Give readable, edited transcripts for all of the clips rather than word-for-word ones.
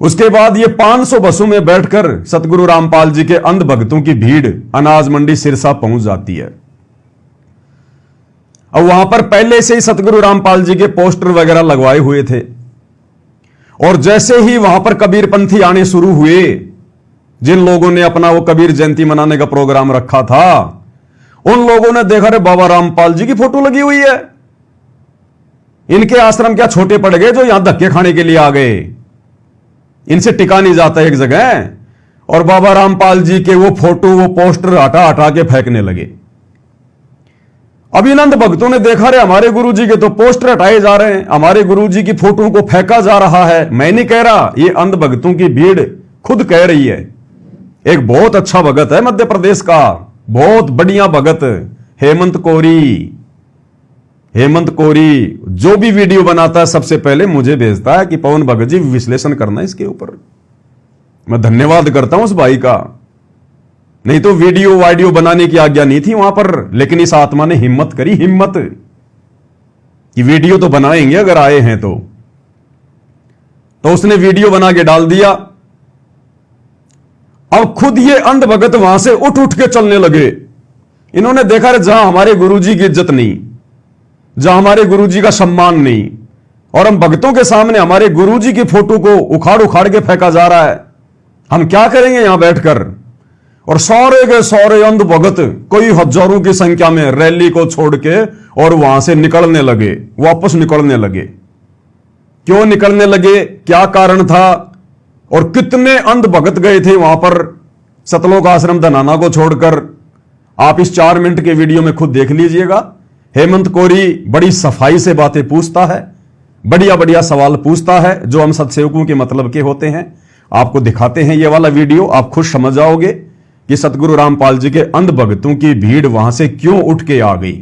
उसके बाद ये 500 बसों में बैठकर सतगुरु रामपाल जी के अंध भक्तों की भीड़ अनाज मंडी सिरसा पहुंच जाती है। अब वहां पर पहले से ही सतगुरु रामपाल जी के पोस्टर वगैरह लगवाए हुए थे, और जैसे ही वहां पर कबीरपंथी आने शुरू हुए, जिन लोगों ने अपना वो कबीर जयंती मनाने का प्रोग्राम रखा था, उन लोगों ने देखा रे बाबा रामपाल जी की फोटो लगी हुई है, इनके आश्रम क्या छोटे पड़ गए जो यहां धक्के खाने के लिए आ गए, इनसे टिका नहीं जाता एक जगह। और बाबा रामपाल जी के वो फोटो वो पोस्टर हटा हटा के फेंकने लगे। अभिनंद भक्तों ने देखा रे हमारे गुरुजी के तो पोस्टर हटाए जा रहे हैं, हमारे गुरुजी की फोटो को फेंका जा रहा है। मैं नहीं कह रहा, ये अंध भक्तों की भीड़ खुद कह रही है। एक बहुत अच्छा भगत है मध्य प्रदेश का, बहुत बढ़िया भगत हेमंत कोरी। हेमंत कोरी जो भी वीडियो बनाता है सबसे पहले मुझे भेजता है कि पवन भगत जी विश्लेषण करना इसके ऊपर। मैं धन्यवाद करता हूं उस भाई का, नहीं तो वीडियो बनाने की आज्ञा नहीं थी वहां पर, लेकिन इस आत्मा ने हिम्मत करी, हिम्मत कि वीडियो तो बनाएंगे अगर आए हैं तो उसने वीडियो बना के डाल दिया। अब खुद ये अंध भगत वहां से उठ उठ के चलने लगे। इन्होंने देखा रे जहां हमारे गुरुजी की इज्जत नहीं, जहां हमारे गुरुजी का सम्मान नहीं, और हम भक्तों के सामने हमारे गुरुजी की फोटो को उखाड़ उखाड़ के फेंका जा रहा है, हम क्या करेंगे यहां बैठकर। और सारे के सारे अंध भगत कोई हजारों की संख्या में रैली को छोड़ के और वहां से निकलने लगे, वापस निकलने लगे। क्यों निकलने लगे, क्या कारण था, और कितने अंध भगत गए थे वहां पर सतलोक आश्रम धनाना को छोड़कर, आप इस 4 मिनट के वीडियो में खुद देख लीजिएगा। हेमंत कोरी बड़ी सफाई से बातें पूछता है, बढ़िया बढ़िया सवाल पूछता है जो हम सत्सेवकों के मतलब के होते हैं। आपको दिखाते हैं ये वाला वीडियो, आप खुद समझ जाओगे कि सतगुरु रामपाल जी के अंध भक्तों की भीड़ वहां से क्यों उठ के आ गई।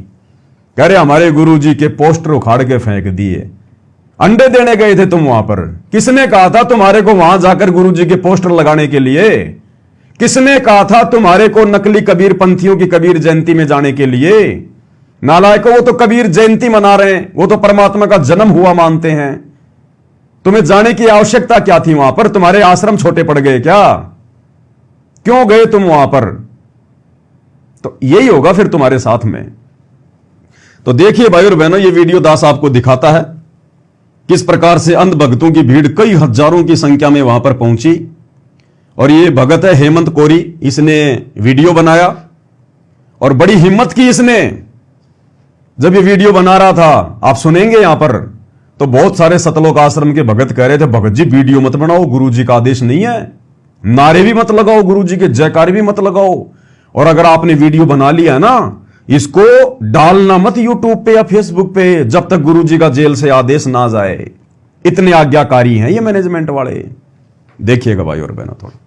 कह रहे हमारे गुरु जी के पोस्टर उखाड़ के फेंक दिए। अंडे देने गए थे तुम वहां पर, किसने कहा था तुम्हारे को वहां जाकर गुरु जी के पोस्टर लगाने के लिए? किसने कहा था तुम्हारे को नकली कबीर पंथियों की कबीर जयंती में जाने के लिए? नालायकों, वो तो कबीर जयंती मना रहे हैं, वो तो परमात्मा का जन्म हुआ मानते हैं। तुम्हें जाने की आवश्यकता क्या थी वहां पर? तुम्हारे आश्रम छोटे पड़ गए क्या? क्यों गए तुम वहां पर? तो यही होगा फिर तुम्हारे साथ में। तो देखिए भाई और बहनों, ये वीडियो दास आपको दिखाता है किस प्रकार से अंध भक्तों की भीड़ कई हजारों की संख्या में वहां पर पहुंची। और ये भगत है हेमंत कोरी, इसने वीडियो बनाया और बड़ी हिम्मत की इसने। जब ये वीडियो बना रहा था, आप सुनेंगे यहां पर, तो बहुत सारे सतलोक आश्रम के भगत कह रहे थे भगत जी वीडियो मत बनाओ, गुरुजी का आदेश नहीं है, नारे भी मत लगाओ, गुरुजी के जयकार भी मत लगाओ, और अगर आपने वीडियो बना लिया ना, इसको डालना मत यूट्यूब पे या फेसबुक पे जब तक गुरुजी का जेल से आदेश ना जाए। इतने आज्ञाकारी हैं ये मैनेजमेंट वाले। देखिएगा भाई और बहनों, थोड़ा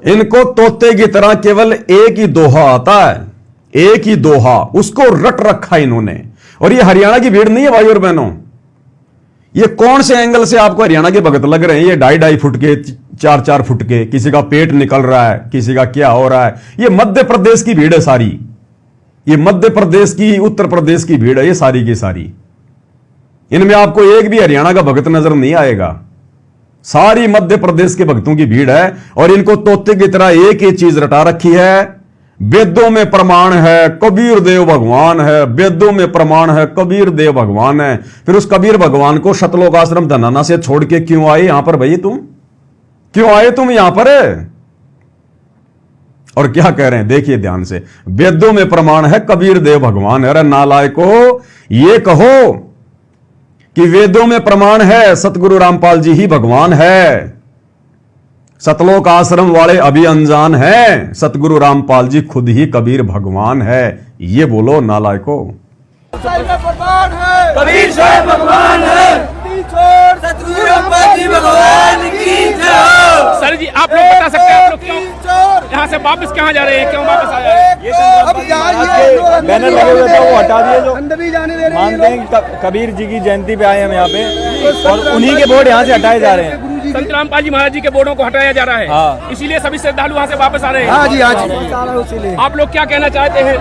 इनको तोते की तरह केवल एक ही दोहा आता है, एक ही दोहा, उसको रट रखा इन्होंने। और ये हरियाणा की भीड़ नहीं है भाई और बहनों, ये कौन से एंगल से आपको हरियाणा के भगत लग रहे हैं? ये 2.5 फुट के, 4 फुट के, किसी का पेट निकल रहा है, किसी का क्या हो रहा है। ये मध्य प्रदेश की भीड़ है सारी, ये मध्य प्रदेश की, उत्तर प्रदेश की भीड़ है ये सारी की सारी। इनमें आपको एक भी हरियाणा का भगत नजर नहीं आएगा, सारी मध्य प्रदेश के भक्तों की भीड़ है। और इनको तोते की तरह एक ही चीज रटा रखी है, वेदों में प्रमाण है कबीर देव भगवान है, वेदों में प्रमाण है कबीर देव भगवान है। फिर उस कबीर भगवान को सतलोक आश्रम धनाना से छोड़ के क्यों आए यहां पर भाई? तुम क्यों आए तुम यहां पर? और क्या कह रहे हैं देखिए ध्यान से, वेदों में प्रमाण है कबीर देव भगवान है। अरे नालायको, ये कहो कि वेदों में प्रमाण है सतगुरु रामपाल जी ही भगवान है। सतलोक आश्रम वाले अभी अनजान हैं, सतगुरु रामपाल जी खुद ही कबीर भगवान है। ये बोलो नालायको। कबीर साहब भगवान है, सतगुरु रामपाल जी भगवान की जय। सर जी आप लोग बता सकते हैं आप लोग क्यों यहाँ से वापस कहाँ जा रहे हैं, क्यों वापस आए हैं? ये बैनर लगे हुए थे वो हटा दिए, जो मानते हैं कबीर जी की जयंती पे आए हम यहाँ पे, और उन्हीं के बोर्ड यहाँ से हटाए जा रहे हैं। संतराम पाल जी महाराज जी के बोर्डों को हटाया जा रहा है, हाँ। इसीलिए सभी श्रद्धालु वहाँ से वापस आ रहे हैं। हाँ जी, हाँ जी। आप लोग क्या कहना चाहते हैं?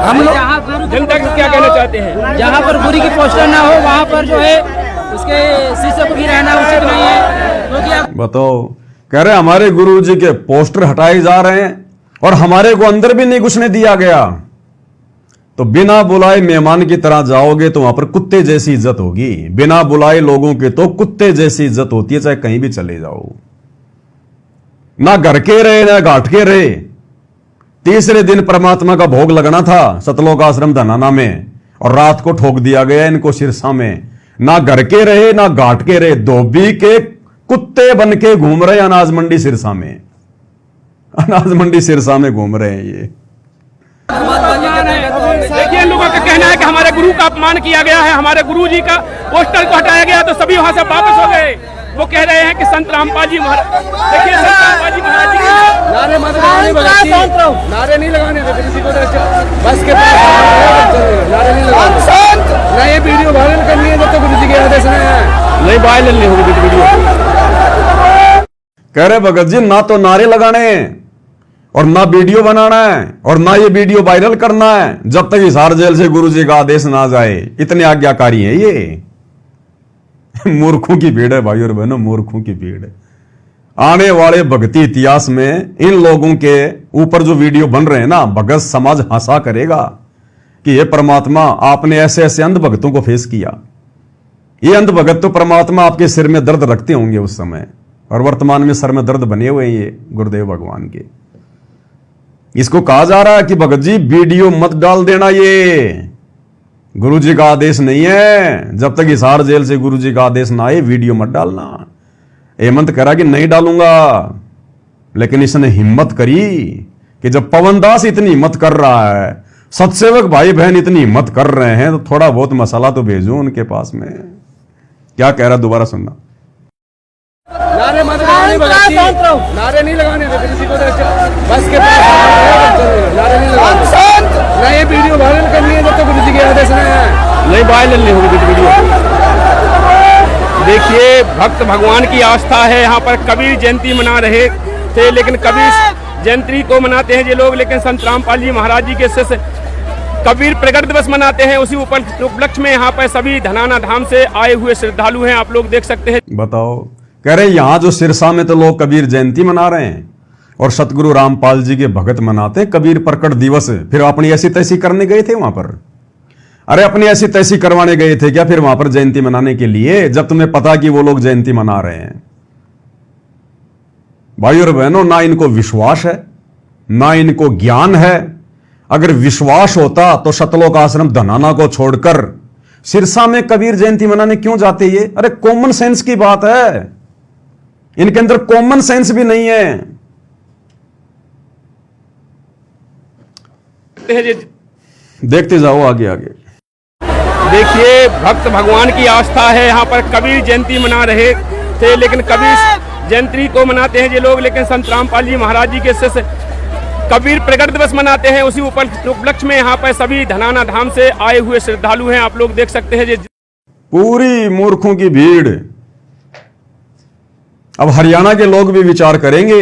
हम लोग जनता को क्या कहना चाहते हैं? जहाँ पर गुरु की पोस्टर ना हो वहाँ पर जो है उसके शिष्य को भी रहना उचित नहीं है, क्योंकि बताओ, कह रहे हमारे गुरु जी के पोस्टर हटाए जा रहे हैं और हमारे को अंदर भी नहीं घुसने दिया गया। तो बिना बुलाए मेहमान की तरह जाओगे तो वहां पर कुत्ते जैसी इज्जत होगी। बिना बुलाए लोगों के तो कुत्ते जैसी इज्जत होती है, चाहे कहीं भी चले जाओ। ना घर के रहे ना घाट के रहे। तीसरे दिन परमात्मा का भोग लगना था सतलोक आश्रम धनाना में, और रात को ठोक दिया गया इनको सिरसा में। ना घर के रहे ना घाट के रहे, धोबी के कुत्ते बन के घूम रहे अनाज मंडी सिरसा में। अनाज मंडी सिरसा में घूम रहे हैं ये। देखिए, इन लोगों का कहना है कि हमारे गुरु का अपमान किया गया है, हमारे गुरु जी का पोस्टर को हटाया गया, तो सभी वहां से वापस हो गए। वो कह रहे हैं कि संत रामपाल जी महाराज, देखिए संत रामपाल जी महाराज जी के नारे मत लगाने, नारे नहीं लगाने थे किसी को, बस के पास नारे नहीं लगाने। ना ये वीडियो वायरल करनी है जब तक गुरु जी के आदेश नहीं वायरल नहीं होगी वीडियो। कह रहे भगत जी, ना तो नारे लगाने और ना वीडियो बनाना है और ना ये वीडियो वायरल करना है जब तक हिसार जेल से गुरु जी का आदेश ना जाए। इतने आज्ञाकारी है ये। मूर्खों की भीड़ है भाई और बहनों, मूर्खों की भीड़ है। आने वाले भक्ति इतिहास में इन लोगों के ऊपर जो वीडियो बन रहे हैं ना, भगत समाज हंसा करेगा कि ये परमात्मा, आपने ऐसे ऐसे अंध भक्तों को फेस किया। ये अंध भगत तो परमात्मा आपके सिर में दर्द रखते होंगे उस समय, और वर्तमान में सर में दर्द बने हुए हैं ये गुरुदेव भगवान के। इसको कहा जा रहा है कि भगत जी वीडियो मत डाल देना, ये गुरु जी का आदेश नहीं है। जब तक हिसार जेल से गुरु जी का आदेश ना आए वीडियो मत डालना। हेमंत करा कि नहीं डालूंगा, लेकिन इसने हिम्मत करी कि जब पवन दास इतनी हिम्मत कर रहा है, सत्सेवक भाई बहन इतनी हिम्मत कर रहे हैं, तो थोड़ा बहुत मसाला तो भेजो उनके पास में। क्या कह रहा दोबारा सुनना। नारे मत लगाने, नारे नहीं लगाने थे किसी को, बस के पास नारे नहीं लगाने। ना ये वीडियो वायरल करनी है जब तक गुरु जी के आदेश नहीं वायरल नहीं होगी वीडियो। देखिए, भक्त भगवान की आस्था है। यहाँ पर कबीर जयंती मना रहे थे, लेकिन कबीर जयंती को मनाते हैं ये लोग, लेकिन संत रामपाल जी महाराज जी के शिष्य कबीर प्रगट दिवस मनाते हैं। उसी उपलक्ष्य में यहाँ पर सभी धनाना धाम से आए हुए श्रद्धालु हैं, आप लोग देख सकते हैं। बताओ, कह रहे यहां जो सिरसा में तो लोग कबीर जयंती मना रहे हैं और सतगुरु रामपाल जी के भगत मनाते हैं कबीर प्रकट दिवस। फिर अपनी ऐसी तैसी करने गए थे वहां पर? अरे अपनी ऐसी तैसी करवाने गए थे क्या फिर वहां पर जयंती मनाने के लिए, जब तुम्हें पता कि वो लोग जयंती मना रहे हैं? भाई और बहनों, ना इनको विश्वास है ना इनको ज्ञान है। अगर विश्वास होता तो सतलोक आश्रम धनाना को छोड़कर सिरसा में कबीर जयंती मनाने क्यों जाते ये? अरे कॉमन सेंस की बात है, इनके अंदर कॉमन सेंस भी नहीं है। देखते जाओ आगे आगे। देखिए, भक्त भगवान की आस्था है। यहाँ पर कबीर जयंती मना रहे थे, लेकिन कबीर जयंती को मनाते हैं ये लोग, लेकिन संत रामपाल जी महाराज जी के शिष्य कबीर प्रगट दिवस मनाते हैं। उसी उपलक्ष्य में यहाँ पर सभी धनाना धाम से आए हुए श्रद्धालु हैं, आप लोग देख सकते हैं। पूरी मूर्खों की भीड़। अब हरियाणा के लोग भी विचार करेंगे,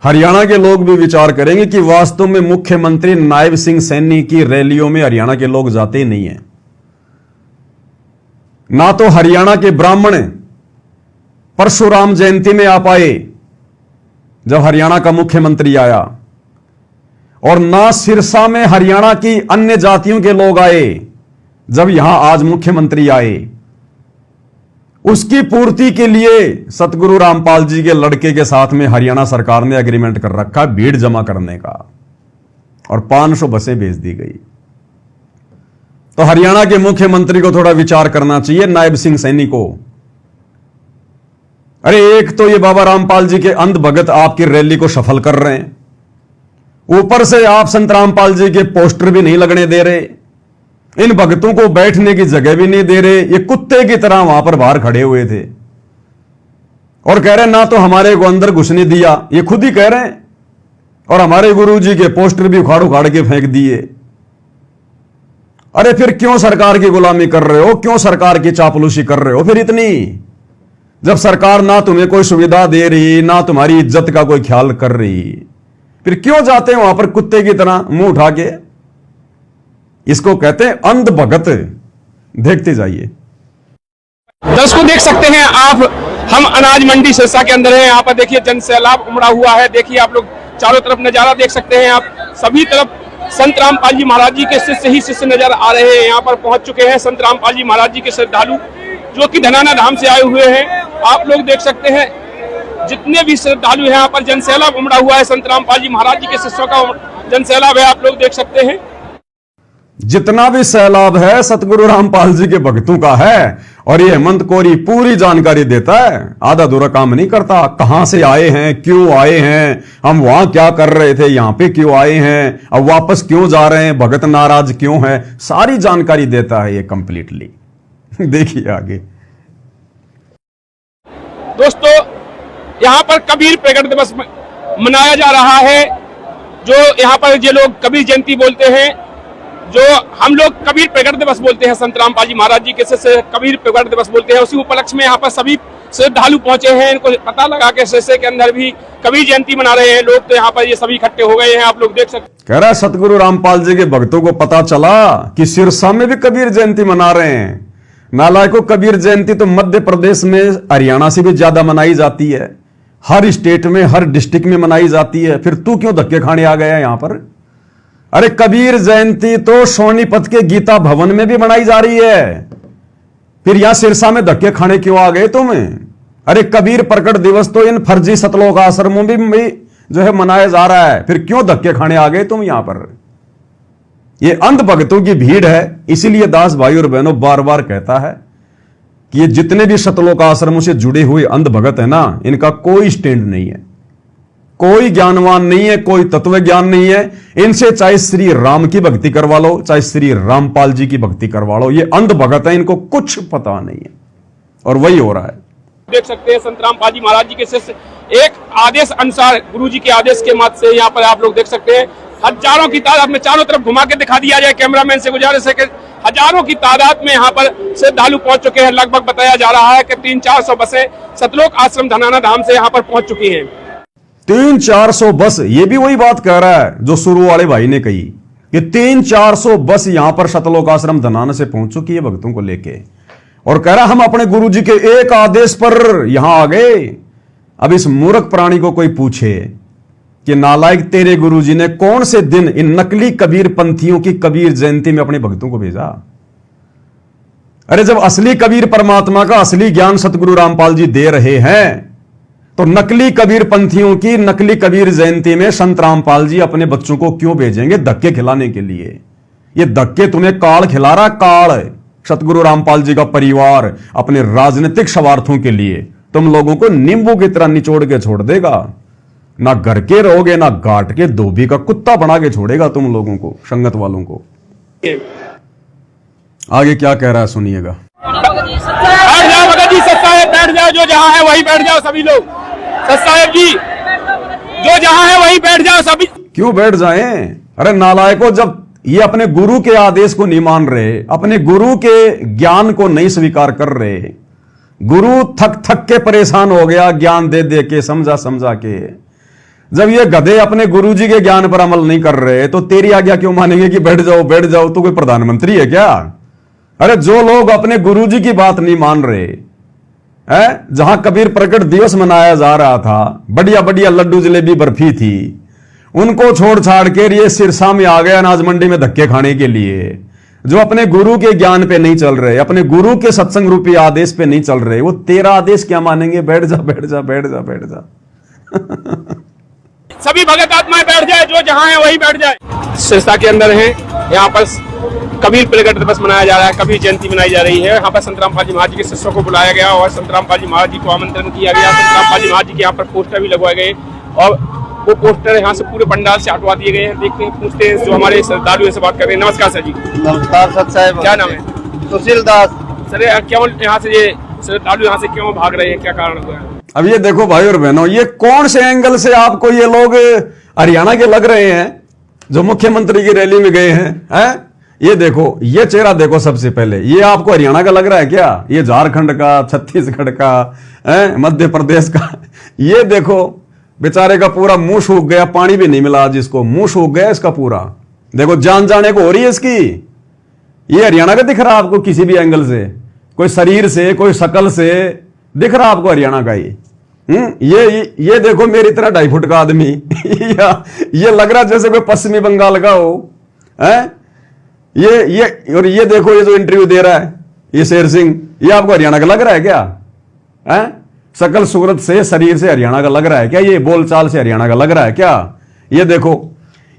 हरियाणा के लोग भी विचार करेंगे कि वास्तव में मुख्यमंत्री नायब सिंह सैनी की रैलियों में हरियाणा के लोग जाते ही नहीं है। ना तो हरियाणा के ब्राह्मण परशुराम जयंती में आ पाए जब हरियाणा का मुख्यमंत्री आया, और ना सिरसा में हरियाणा की अन्य जातियों के लोग आए जब यहां आज मुख्यमंत्री आए। उसकी पूर्ति के लिए सतगुरु रामपाल जी के लड़के के साथ में हरियाणा सरकार ने एग्रीमेंट कर रखा भीड़ जमा करने का, और 500 बसें भेज दी गई। तो हरियाणा के मुख्यमंत्री को थोड़ा विचार करना चाहिए, नायब सिंह सैनी को। अरे एक तो ये बाबा रामपाल जी के अंध भगत आपकी रैली को सफल कर रहे हैं, ऊपर से आप संत रामपाल जी के पोस्टर भी नहीं लगने दे रहे, इन भक्तों को बैठने की जगह भी नहीं दे रहे। ये कुत्ते की तरह वहां पर बाहर खड़े हुए थे और कह रहे ना तो हमारे को अंदर घुसने दिया, ये खुद ही कह रहे हैं, और हमारे गुरु जी के पोस्टर भी उखाड़ उखाड़ के फेंक दिए। अरे फिर क्यों सरकार की गुलामी कर रहे हो, क्यों सरकार की चापलूसी कर रहे हो फिर इतनी? जब सरकार ना तुम्हें कोई सुविधा दे रही, ना तुम्हारी इज्जत का कोई ख्याल कर रही, फिर क्यों जाते हैं वहां पर कुत्ते की तरह मुंह उठा के? इसको कहते हैं अंध भगत। देखते जाइए। दर्शकों देख सकते हैं आप, हम अनाज मंडी सिरसा के अंदर हैं। यहाँ पर देखिए जन सैलाब उमड़ा हुआ है। देखिए आप लोग चारों तरफ नजारा देख सकते हैं। आप सभी तरफ संत रामपाल जी महाराज जी के शिष्य ही शिष्य नजर आ रहे हैं। यहाँ पर पहुंच चुके हैं संत रामपाल जी महाराज जी के श्रद्धालु, जो कि धनाना धाम से आए हुए हैं। आप लोग देख सकते हैं जितने भी श्रद्धालु हैं, यहाँ पर जन सैलाब उमड़ा हुआ है। संत रामपाल जी महाराज जी के शिष्यों का जन सैलाब है, आप लोग देख सकते हैं। जितना भी सैलाब है सतगुरु रामपाल जी के भक्तों का है। और ये हेमंत कोरी पूरी जानकारी देता है, आधा दूरा काम नहीं करता। कहां से आए हैं, क्यों आए हैं, हम वहां क्या कर रहे थे, यहां पे क्यों आए हैं, अब वापस क्यों जा रहे हैं, भगत नाराज क्यों है, सारी जानकारी देता है ये कंप्लीटली। देखिए आगे। दोस्तों यहाँ पर कबीर प्रकट दिवस मनाया जा रहा है। जो यहाँ पर ये लोग कबीर जयंती बोलते हैं, जो हम लोग कबीर प्रकट दिवस बोलते हैं, संत रामपाल जी महाराज जी के से कबीर प्रकट दिवस बोलते हैं। उसी उपलक्ष्य में यहाँ पर सभी श्रद्धालु पहुंचे हैं। इनको पता लगा कि सिरसा के अंदर भी कबीर जयंती मना रहे हैं लोग, तो यहाँ पर ये सभी इकट्ठे हो गए हैं। आप लोग देख सकते। कह रहा है सतगुरु रामपाल जी के भक्तों को पता चला कि सिरसा में भी कबीर जयंती मना रहे हैं। नालायकों, कबीर जयंती तो मध्य प्रदेश में हरियाणा से भी ज्यादा मनाई जाती है, हर स्टेट में हर डिस्ट्रिक्ट में मनाई जाती है। फिर तू क्यों धक्के खाने आ गया यहां पर? अरे कबीर जयंती तो सोनीपत के गीता भवन में भी मनाई जा रही है, फिर यहां सिरसा में धक्के खाने क्यों आ गए तुम? अरे कबीर प्रकट दिवस तो इन फर्जी सतलोक आश्रमों में भी जो है मनाया जा रहा है, फिर क्यों धक्के खाने आ गए तुम यहां पर? ये अंध भक्तों की भीड़ है। इसीलिए दास भाई और बहनों बार बार कहता है कि ये जितने भी सतलोक आश्रमों से जुड़े हुए अंध भगत है ना, इनका कोई स्टैंड नहीं है, कोई ज्ञानवान नहीं है, कोई तत्व ज्ञान नहीं है। इनसे चाहे श्री राम की भक्ति करवा लो, चाहे श्री रामपाल जी की भक्ति करवा लो, ये अंध भगत है, इनको कुछ पता नहीं है। और वही हो रहा है। देख सकते हैं संत रामपाल जी महाराज जी के शिष्य एक आदेश अनुसार, गुरु जी के आदेश के मत से यहाँ पर आप लोग देख सकते हैं हजारों की तादाद में, चारों तरफ घुमा के दिखा दिया जाए कैमरामैन से गुजारिश है कि हजारों की तादाद में यहाँ पर श्रद्धालु पहुंच चुके हैं। लगभग बताया जा रहा है कि 300-400 बसें सतलोक आश्रम धनाना धाम से यहाँ पर पहुंच चुकी हैं। 300-400 बस, ये भी वही बात कह रहा है जो शुरू वाले भाई ने कही कि 300-400 बस यहां पर सतलोक आश्रम धनाना से पहुंच चुकी है भक्तों को लेके। और कह रहा हम अपने गुरु जी के एक आदेश पर यहां आ गए। अब इस मूर्ख प्राणी को कोई पूछे कि नालायक, तेरे गुरु जी ने कौन से दिन इन नकली कबीर पंथियों की कबीर जयंती में अपने भक्तों को भेजा? अरे जब असली कबीर परमात्मा का असली ज्ञान सतगुरु रामपाल जी दे रहे हैं, तो नकली कबीर पंथियों की नकली कबीर जयंती में संत रामपाल जी अपने बच्चों को क्यों भेजेंगे धक्के खिलाने के लिए? ये धक्के तुम्हें काल खिला रहा, काल। सतगुरु रामपाल जी का परिवार अपने राजनीतिक स्वार्थों के लिए तुम लोगों को नींबू की तरह निचोड़ के छोड़ देगा। ना घर के रहोगे, ना घाट के धोबी का कुत्ता बना के छोड़ेगा तुम लोगों को, संगत वालों को। आगे क्या कह रहा है सुनिएगा। बैठ जाओ भगत जी, सत साहेब बैठ जाओ, जो जहां है वही बैठ जाओ सभी लोग। सत साहेब जी जो जहां है वही बैठ जाओ सभी। क्यों बैठ जाएं? अरे नालायकों, जब ये अपने गुरु के आदेश को नहीं मान रहे, अपने गुरु के ज्ञान को नहीं स्वीकार कर रहे, गुरु थक थक के परेशान हो गया ज्ञान दे दे के, समझा समझा के। जब ये गधे अपने गुरुजी के ज्ञान पर अमल नहीं कर रहे, तो तेरी आज्ञा क्यों मानेंगे कि बैठ जाओ बैठ जाओ? तो कोई प्रधानमंत्री है क्या? अरे जो लोग अपने गुरुजी की बात नहीं मान रहे हैं, जहां कबीर प्रकट दिवस मनाया जा रहा था, बढ़िया बढ़िया लड्डू जलेबी बर्फी थी, उनको छोड़ छाड़ के ये सिरसा में आ गया अनाज मंडी में धक्के खाने के लिए। जो अपने गुरु के ज्ञान पे नहीं चल रहे, अपने गुरु के सत्संग रूपी आदेश पे नहीं चल रहे, वो तेरा आदेश क्या मानेंगे? बैठ जा बैठ जा बैठ जा बैठ जा। सभी भगत आत्माएं बैठ जाए, जो जहां है वही बैठ जाए। सिरसा के अंदर है, यहाँ पर कबीर प्रकट दिवस मनाया जा रहा है, कबीर जयंती मनाई जा रही है। यहाँ पर संत रामपाल जी महाराज जी के शिष्यों को बुलाया गया और संत रामपाल जी महाराज जी को आमंत्रण किया गया। संत रामपाल जी महाराज जी के यहाँ पर पोस्टर भी लगवाए गए और वो पोस्टर यहाँ से पूरे पंडाल से हटवा दिए गए हैं। देखते हैं, पूछते हैं जो हमारे श्रद्धालु से बात कर रहे हैं। नमस्कार सर जी। नमस्कार सत साहब। क्या नाम है? सुशील दास। सर क्यों यहाँ से ये श्रद्धालु यहाँ से क्यों भाग रहे हैं, क्या कारण हुआ है? अब ये देखो भाई और बहनों, ये कौन से एंगल से आपको ये लोग हरियाणा के लग रहे हैं जो मुख्यमंत्री की रैली में गए हैं? ये देखो, ये चेहरा देखो सबसे पहले, ये आपको हरियाणा का लग रहा है क्या? ये झारखंड का, छत्तीसगढ़ का, मध्य प्रदेश का। ये देखो बेचारे का पूरा मुंह सूख गया, पानी भी नहीं मिला आज इसको, मुंह सूख गया इसका पूरा। देखो जान जाने को हो रही है इसकी। ये हरियाणा का दिख रहा आपको किसी भी एंगल से, कोई शरीर से, कोई शकल से दिख रहा आपको हरियाणा का ये देखो मेरी तरह 2.5 फुट का आदमी ये लग रहा जैसे कोई पश्चिमी बंगाल का हो, है और ये देखो ये जो इंटरव्यू दे रहा है ये शेर सिंह, ये आपको हरियाणा का लग रहा है क्या? है शकल सूरत से, शरीर से हरियाणा का लग रहा है क्या? ये बोलचाल से हरियाणा का लग रहा है क्या? ये देखो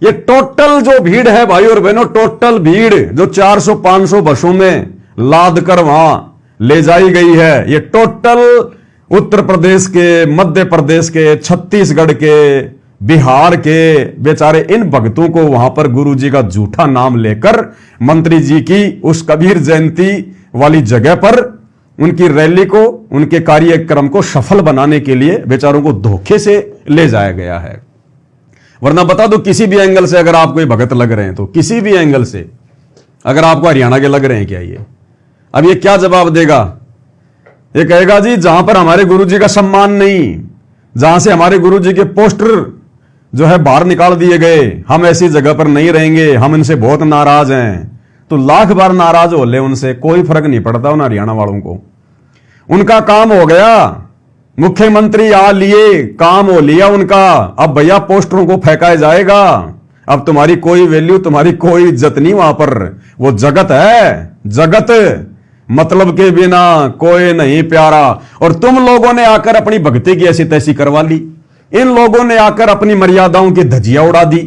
ये टोटल जो भीड़ है भाई और बहनों, टोटल भीड़ जो 400-500 बसों में लाद कर वहां ले जाई गई है, ये टोटल उत्तर प्रदेश के, मध्य प्रदेश के, छत्तीसगढ़ के, बिहार के बेचारे इन भक्तों को वहां पर गुरुजी का झूठा नाम लेकर मंत्री जी की उस कबीर जयंती वाली जगह पर उनकी रैली को, उनके कार्यक्रम को सफल बनाने के लिए बेचारों को धोखे से ले जाया गया है। वरना बता दो किसी भी एंगल से अगर आपको ये भगत लग रहे हैं तो किसी भी एंगल से अगर आपको हरियाणा के लग रहे हैं क्या ये, अब ये क्या जवाब देगा? ये कहेगा जी जहां पर हमारे गुरुजी का सम्मान नहीं, जहां से हमारे गुरुजी के पोस्टर जो है बाहर निकाल दिए गए, हम ऐसी जगह पर नहीं रहेंगे, हम इनसे बहुत नाराज हैं। तो लाख बार नाराज हो ले उनसे, कोई फर्क नहीं पड़ता उन हरियाणा वालों को। उनका काम हो गया, मुख्यमंत्री आ लिए, काम हो लिया उनका। अब भैया पोस्टरों को फेंका जाएगा, अब तुम्हारी कोई वैल्यू, तुम्हारी कोई इज्जत नहीं वहां पर। वो जगत है, जगत मतलब के बिना कोई नहीं प्यारा। और तुम लोगों ने आकर अपनी भक्ति की ऐसी तैसी करवा ली, इन लोगों ने आकर अपनी मर्यादाओं की धज्जियां उड़ा दी।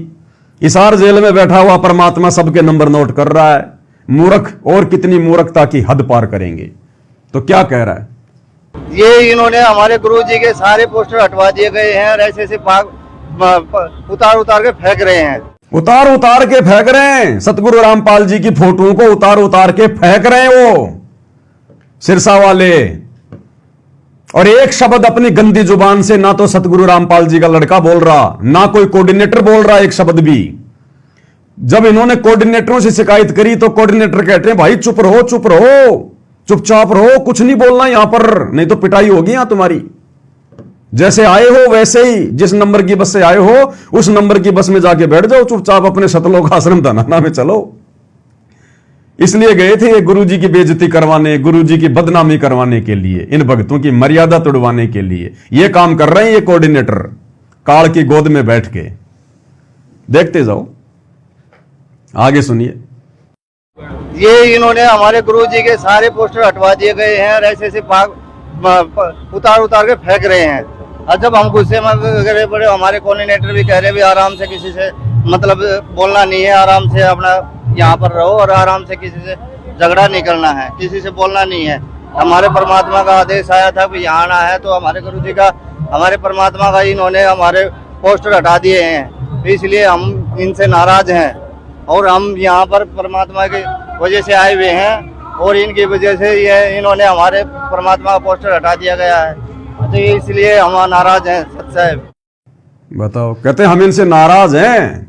हिसार जेल में बैठा हुआ परमात्मा सबके नंबर नोट कर रहा है। मूर्ख और कितनी मूर्खता की हद पार करेंगे। तो क्या कह रहा है ये, इन्होंने हमारे गुरु जी के सारे पोस्टर हटवा दिए गए हैं और ऐसे उतार के फेंक रहे हैं, उतार के फेंक रहे हैं। सतगुरु रामपाल जी की फोटो को उतार के फेंक रहे हैं वो सिरसा वाले। और एक शब्द अपनी गंदी जुबान से ना तो सतगुरु रामपाल जी का लड़का बोल रहा, ना कोई कोऑर्डिनेटर बोल रहा एक शब्द भी। जब इन्होंने कोऑर्डिनेटरों से शिकायत करी तो कोऑर्डिनेटर कहते हैं भाई चुप रहो, चुपचाप रहो, कुछ नहीं बोलना यहां पर, नहीं तो पिटाई होगी यहां तुम्हारी। जैसे आए हो वैसे ही, जिस नंबर की बस से आए हो उस नंबर की बस में जाके बैठ जाओ, चुपचाप अपने सतलोक आश्रम धनाना में चलो। इसलिए गए थे ये गुरुजी की बेइज्जती करवाने, गुरुजी की बदनामी करवाने के लिए, इन भक्तों की मर्यादा तोड़वाने के लिए ये काम कर रहे हैं ये कोऑर्डिनेटर काल की गोद में बैठ के। देखते जाओ, आगे सुनिए। ये इन्होंने हमारे गुरु जी के सारे पोस्टर हटवा दिए गए हैं और ऐसे उतार के फेंक रहे हैं। और जब हम गुस्से में गए बड़े, हमारे कोऑर्डिनेटर भी कह रहे भी आराम से, किसी से मतलब बोलना नहीं है, आराम से अपना यहाँ पर रहो और आराम से, किसी से झगड़ा नहीं करना है, किसी से बोलना नहीं है। हमारे परमात्मा का आदेश आया था कि यहाँ आना है, तो हमारे गुरु जी का, हमारे परमात्मा का इन्होंने हमारे पोस्टर हटा दिए हैं। इसलिए हम इनसे नाराज हैं और हम यहाँ पर परमात्मा की वजह से आए हुए हैं और इनकी वजह से ये इन्होंने हमारे परमात्मा का पोस्टर हटा दिया गया है, तो इसलिए हम नाराज हैं। सच साहब बताओ, कहते हम इनसे नाराज हैं।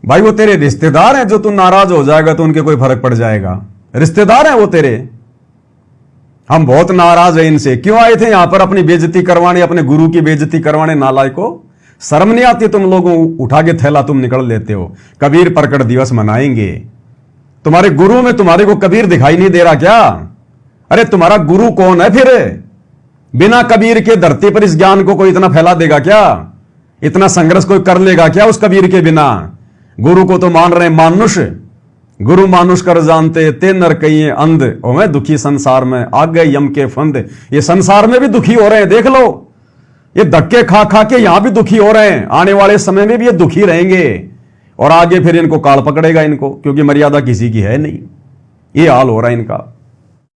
भाई वो तेरे रिश्तेदार हैं, जो तू नाराज हो जाएगा तो उनके कोई फर्क पड़ जाएगा? रिश्तेदार हैं वो तेरे। हम बहुत नाराज हैं इनसे। क्यों आए थे यहां पर अपनी बेइज्जती करवाने, अपने गुरु की बेइज्जती करवाने? नालायकों, शर्म नहीं आती तुम लोगों? उठा के थैला तुम निकल लेते हो। कबीर प्रकट दिवस मनाएंगे, तुम्हारे गुरु में तुम्हारे को कबीर दिखाई नहीं दे रहा क्या? अरे तुम्हारा गुरु कौन है फिर? बिना कबीर के धरती पर इस ज्ञान को कोई इतना फैला देगा क्या? इतना संघर्ष कोई कर लेगा क्या उस कबीर के बिना? गुरु को तो मान रहे हैं मानुष, गुरु मानुष कर जानते ते नर कई अंध, ओ मैं दुखी संसार में आ गए यम के फंद। ये संसार में भी दुखी हो रहे हैं, देख लो, ये धक्के खा खा के यहां भी दुखी हो रहे हैं। आने वाले समय में भी ये दुखी रहेंगे और आगे फिर इनको काल पकड़ेगा इनको, क्योंकि मर्यादा किसी की है नहीं। ये हाल हो रहा है इनका।